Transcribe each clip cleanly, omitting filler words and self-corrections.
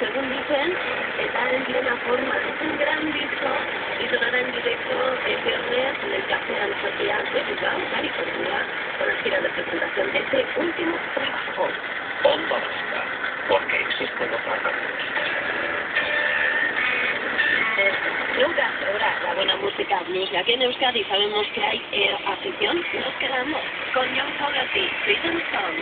según dicen, está en plena forma. Es un gran disco y sonará en directo el viernes en el Café Anchoquia de Bilbao, California, con la gira de presentación de este último trabajo. Onda Vasca, porque existen otras radios. Nunca sobra la buena música blues. Y aquí en Euskadi sabemos que hay afición. Nos quedamos con John Fogerty, Freedom Song.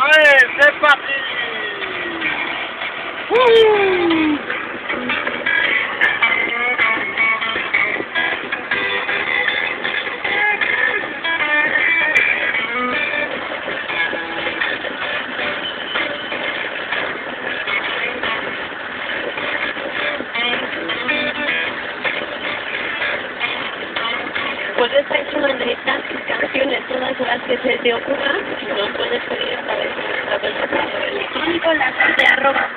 Allez, c'est parti! Wouh! Pues esta es una de estas canciones, todas las que se te ocurran, nos puedes pedir a través de nuestra plataforma electrónica, la de arroba.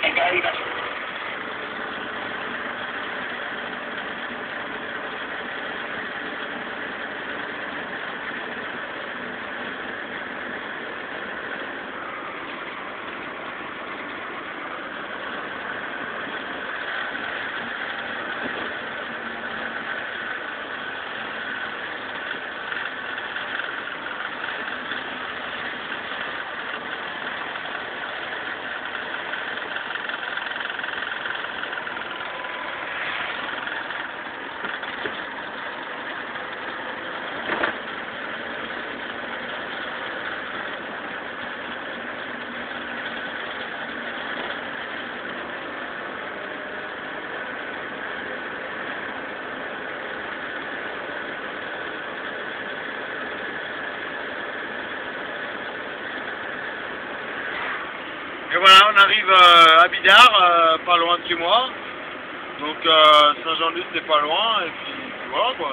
En cada vida. gare, pas loin de chez moi. Donc Saint-Jean-de-Luz c'est pas loin, et puis voilà quoi.